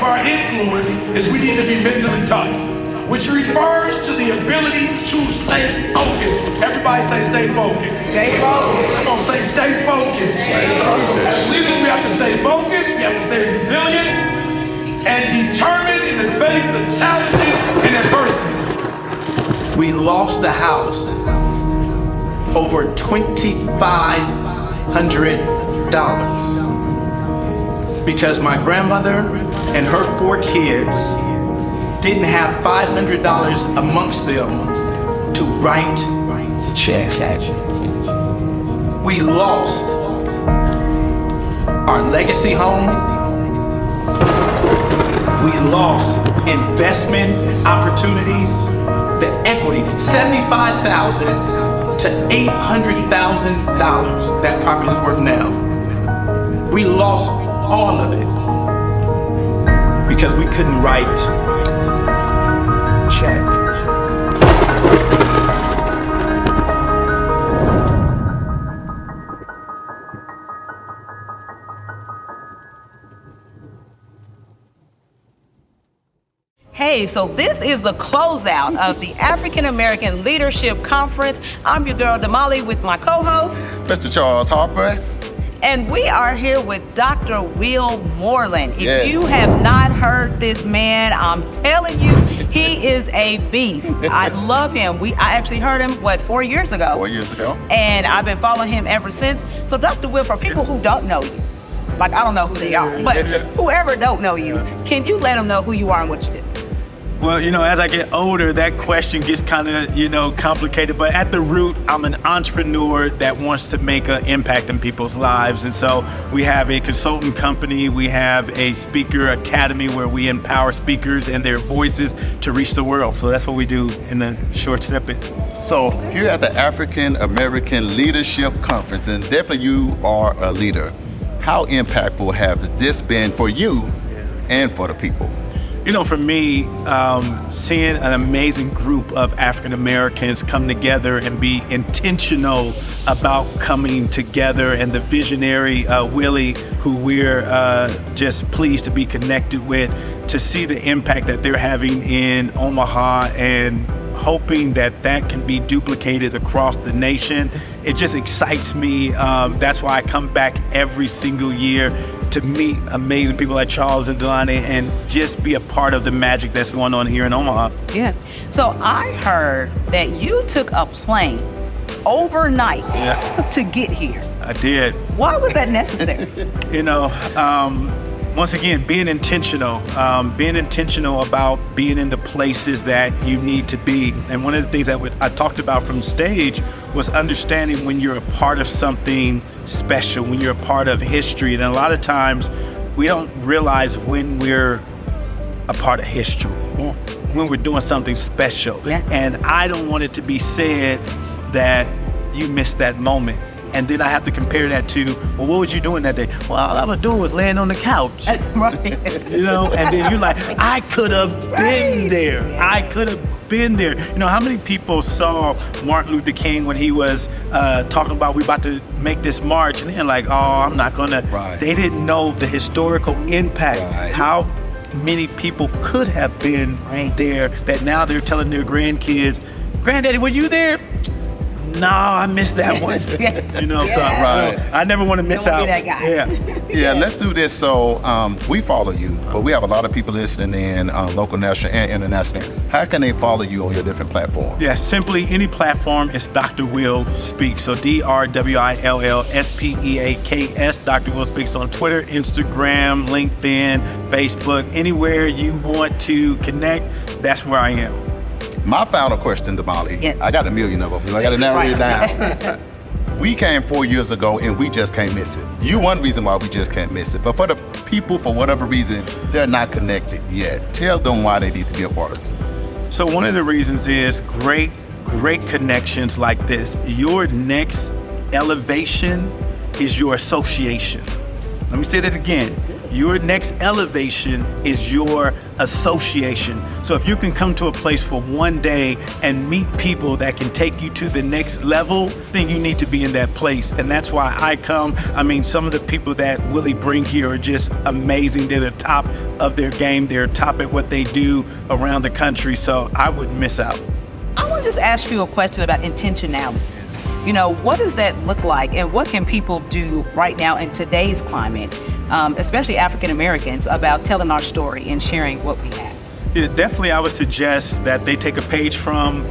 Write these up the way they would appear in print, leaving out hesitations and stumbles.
our influence is we need to be mentally tough, which refers to the ability to stay focused. Everybody say stay focused. Stay focused. Come on, say stay focused. Stay focused. As leaders, we have to stay focused, we have to stay resilient, and determined in the face of challenges and adversity. We lost the house over $2,500 because my grandmother and her 4 kids didn't have $500 amongst them to write the check. We lost our legacy home. We lost investment opportunities, the equity, $75,000 to $800,000 that property is worth now. We lost all of it because we couldn't write check. Hey, so this is the closeout of the African American Leadership Conference. I'm your girl Damali with my co-host, Mr. Charles Harper. and we are here with Dr. Will Moreland. Yes. If you have not heard this man, I'm telling you, he is a beast. I love him. I actually heard him, 4 years ago? 4 years ago. And I've been following him ever since. So Dr. Will, for people who don't know you, like I don't know who they are, but whoever don't know you, can you let them know who you are and what you do? Well, as I get older, that question gets kind of, complicated. But at the root, I'm an entrepreneur that wants to make an impact in people's lives. And so we have a consultant company. We have a speaker academy where we empower speakers and their voices to reach the world. So that's what we do in the short snippet. So here at the African American Leadership Conference, and definitely you are a leader, how impactful have this been for you and for the people? For me, seeing an amazing group of African Americans come together and be intentional about coming together, and the visionary Willie, who we're just pleased to be connected with, to see the impact that they're having in Omaha and hoping that that can be duplicated across the nation. It just excites me. That's why I come back every single year to meet amazing people like Charles and Damali and just be a part of the magic that's going on here in Omaha. Yeah. So I heard that you took a plane overnight to get here. I did. Why was that necessary? Once again, being intentional about being in the places that you need to be. And one of the things that I talked about from stage was understanding when you're a part of something special, when you're a part of history. And a lot of times we don't realize when we're a part of history, when we're doing something special. Yeah. And I don't want it to be said that you missed that moment. And then I have to compare that to, well, what was you doing that day? Well, all I was doing was laying on the couch. Right. And then you're like, I could have been there. I could have been there. How many people saw Martin Luther King when he was talking about we about to make this march, and they're like, oh, I'm not gonna. Right. They didn't know the historical impact. Right. How many people could have been there that now they're telling their grandkids, Granddaddy, were you there? No, I missed that one. I never want to miss out. Be that guy. Yeah, let's do this. So we follow you, but we have a lot of people listening in local, national, and international. How can they follow you on your different platforms? Yeah, simply any platform is Dr. Will Speaks. So DrWillSpeaks. Dr. Will Speaks on Twitter, Instagram, LinkedIn, Facebook, anywhere you want to connect, that's where I am. My final question, Damali. Yes. I got a million of them. I got to narrow it down. We came 4 years ago and we just can't miss it. You one reason why we just can't miss it. But for the people, for whatever reason, they're not connected yet. Tell them why they need to be a part of this. So one of the reasons is great connections like this. Your next elevation is your association. Let me say that again. Your next elevation is your association. So if you can come to a place for one day and meet people that can take you to the next level, then you need to be in that place. And that's why I come. I mean, some of the people that Willie bring here are just amazing. They're the top of their game. They're top at what they do around the country. So I wouldn't miss out. I want to just ask you a question about intentionality. You know, what does that look like, and what can people do right now in today's climate, especially African Americans, about telling our story and sharing what we have? Yeah, definitely, I would suggest that they take a page from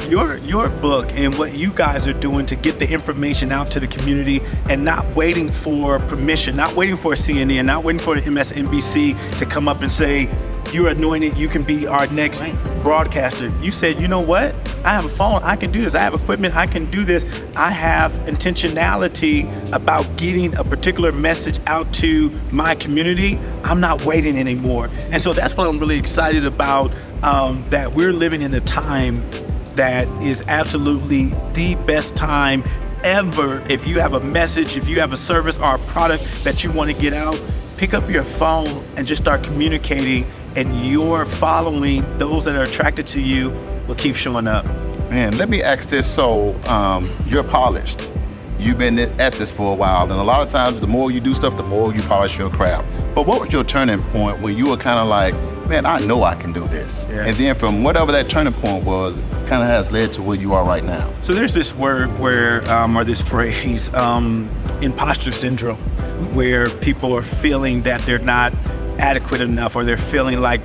your book and what you guys are doing to get the information out to the community, and not waiting for permission, not waiting for a CNN, not waiting for the MSNBC to come up and say, you're anointed, you can be our next broadcaster. You said, you know what? I have a phone, I can do this. I have equipment, I can do this. I have intentionality about getting a particular message out to my community. I'm not waiting anymore. And so that's what I'm really excited about, that we're living in a time that is absolutely the best time ever. If you have a message, if you have a service or a product that you want to get out, pick up your phone and just start communicating, and your following, those that are attracted to you, will keep showing up. Man, let me ask this. So you're polished. You've been at this for a while, and a lot of times the more you do stuff, the more you polish your craft. But what was your turning point when you were kind of like, man, I know I can do this? Yeah. And then from whatever that turning point was, kind of has led to where you are right now. So there's this word or this phrase, Imposter Syndrome, where people are feeling that they're not adequate enough, or they're feeling like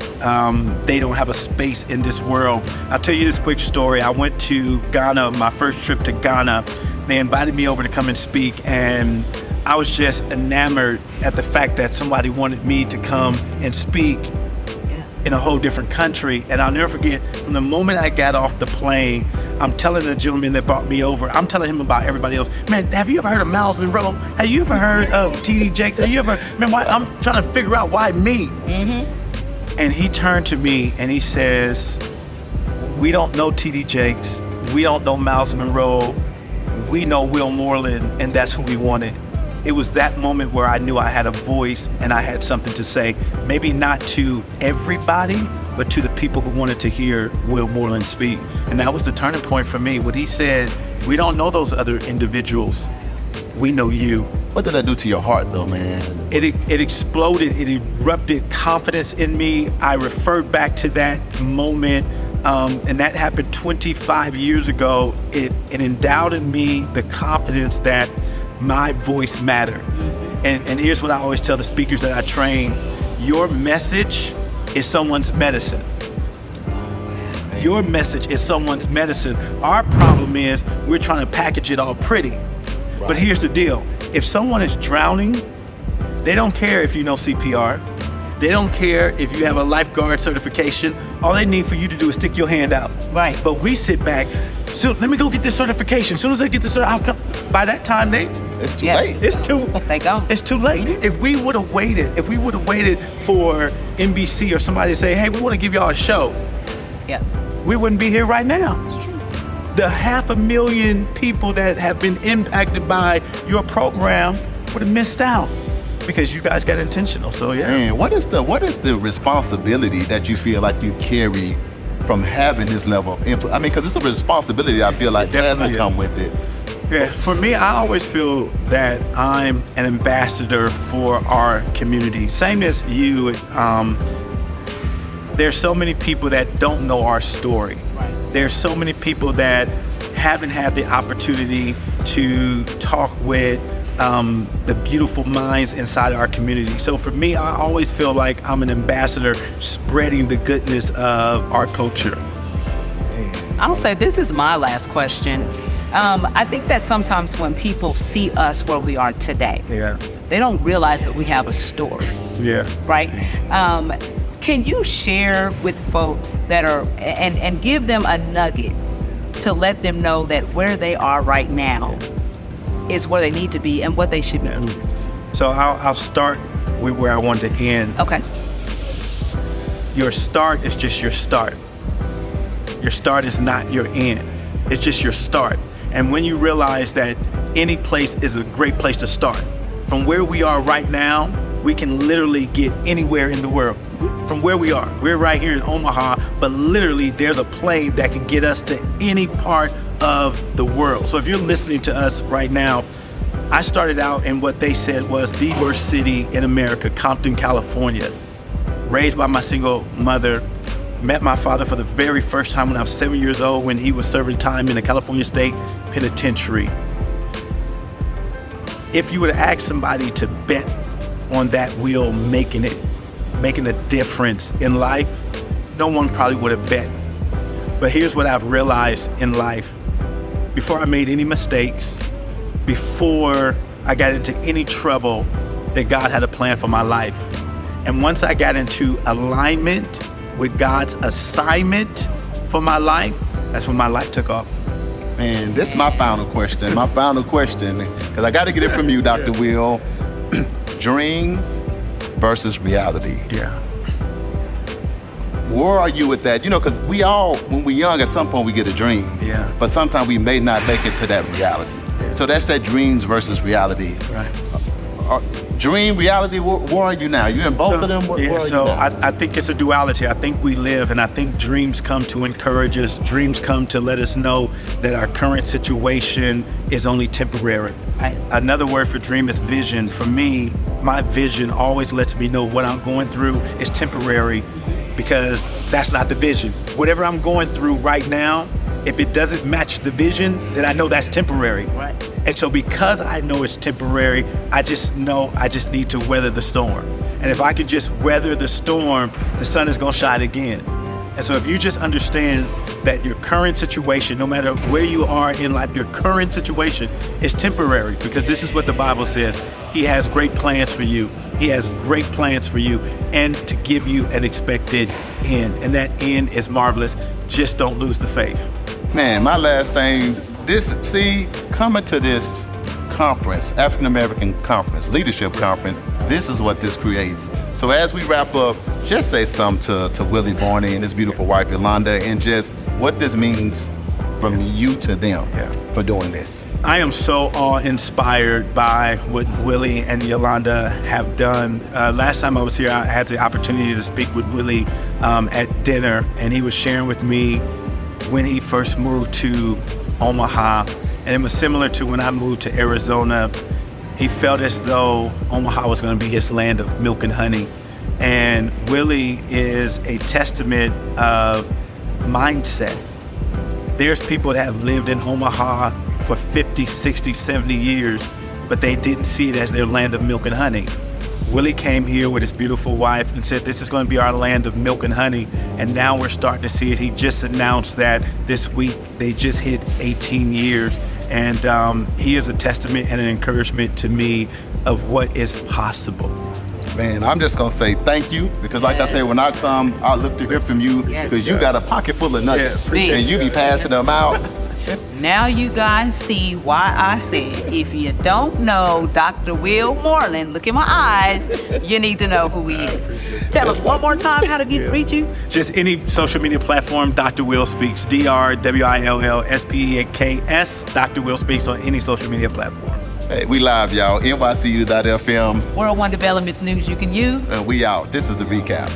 they don't have a space in this world. I'll tell you this quick story. I went to Ghana, my first trip to Ghana. They invited me over to come and speak, and I was just enamored at the fact that somebody wanted me to come and speak in a whole different country. And I'll never forget, from the moment I got off the plane, I'm telling the gentleman that brought me over, I'm telling him about everybody else. Man, have you ever heard of Miles Monroe? Have you ever heard of T.D. Jakes? Have you ever, man, why, I'm trying to figure out why me? Mm-hmm. And he turned to me and he says, we don't know T.D. Jakes, we don't know Miles Monroe, we know Will Moreland, and that's who we wanted. It was that moment where I knew I had a voice and I had something to say. Maybe not to everybody, but to the people who wanted to hear Will Moreland speak. And that was the turning point for me. When he said, we don't know those other individuals, we know you. What did that do to your heart though, man? It exploded, it erupted confidence in me. I referred back to that moment, and that happened 25 years ago. It endowed in me the confidence that my voice mattered. And here's what I always tell the speakers that I train: your message is someone's medicine. Your message is someone's medicine. Our problem is we're trying to package it all pretty. Right. But here's the deal: if someone is drowning, they don't care if you know CPR. They don't care if you have a lifeguard certification. All they need for you to do is stick your hand out. Right. But we sit back, so let me go get this certification. As soon as I get this certification, by that time it's too late. It's too late. If we would have waited for NBC or somebody to say, hey, we want to give y'all a show, we wouldn't be here right now. It's true. The 500,000 people that have been impacted by your program would have missed out because you guys got intentional. So Man, what is the responsibility that you feel like you carry from having this level of influence? I mean, because it's a responsibility I feel like doesn't come with it. Yeah, for me, I always feel that I'm an ambassador for our community. Same as you. There's so many people that don't know our story. Right. There's so many people that haven't had the opportunity to talk with the beautiful minds inside our community. So for me, I always feel like I'm an ambassador spreading the goodness of our culture. I'll say this is my last question. I think that sometimes when people see us where we are today, they don't realize that we have a story. Right? Can you share with folks that are, and give them a nugget to let them know that where they are right now is where they need to be and what they should be doing? So I'll start with where I want to end. Okay. Your start is just your start. Your start is not your end. It's just your start. And when you realize that any place is a great place to start, from where we are right now, we can literally get anywhere in the world from where we are. We're right here in Omaha, but literally there's a plane that can get us to any part of the world. So if you're listening to us right now, I started out in what they said was the worst city in America, Compton, California. Raised by my single mother, met my father for the very first time when I was 7 years old when he was serving time in the California State Penitentiary. If you were to ask somebody to bet on that wheel making a difference in life, no one probably would have bet. But here's what I've realized in life. Before I made any mistakes, before I got into any trouble, that God had a plan for my life. And once I got into alignment with God's assignment for my life, that's when my life took off. Man, this is my final question. My final question, because I got to get it from you, Dr. Will. Dreams versus reality. Yeah. Where are you with that? You know, because we all, when we're young, at some point we get a dream. Yeah. But sometimes we may not make it to that reality. Yeah. So that's that dreams versus reality. Right. Dream, reality, where are you now? You in both of them? Where are you now? I think it's a duality. I think we live, and I think dreams come to encourage us. Dreams come to let us know that our current situation is only temporary. Another word for dream is vision. For me, my vision always lets me know what I'm going through is temporary, because that's not the vision. Whatever I'm going through right now, if it doesn't match the vision, then I know that's temporary. Right. And so because I know it's temporary, I just know I just need to weather the storm. And if I can just weather the storm, the sun is gonna shine again. And so if you just understand that your current situation, no matter where you are in life, your current situation is temporary, because this is what the Bible says. He has great plans for you. He has great plans for you, and to give you an expected end. And that end is marvelous. Just don't lose the faith. Man, my last thing, coming to this conference, African American conference, leadership conference, this is what this creates. So as we wrap up, just say something to Willie Barney and his beautiful wife Yolanda, and just what this means from you to them for doing this. I am so awe-inspired by what Willie and Yolanda have done. Last time I was here, I had the opportunity to speak with Willie at dinner, and he was sharing with me when he first moved to Omaha, and it was similar to when I moved to Arizona. He felt as though Omaha was going to be his land of milk and honey. And Willie is a testament of mindset. There's people that have lived in Omaha for 50, 60, 70 years, but they didn't see it as their land of milk and honey. Willie came here with his beautiful wife and said, this is going to be our land of milk and honey. And now we're starting to see it. He just announced that this week they just hit 18 years. And he is a testament and an encouragement to me of what is possible. Man, I'm just going to say thank you, because like I said, when I come, I look to hear from you, because you got a pocket full of nuggets, and you be passing them out. Now you guys see why I said, if you don't know Dr. Will Moreland, look in my eyes, you need to know who he is. Tell us one more time how to reach you. Just any social media platform, Dr. Will Speaks, DrWillSpeaks, Dr. Will Speaks on any social media platform. Hey, we live, y'all. NYCU.FM. World One Developments news you can use. And we out. This is the recap.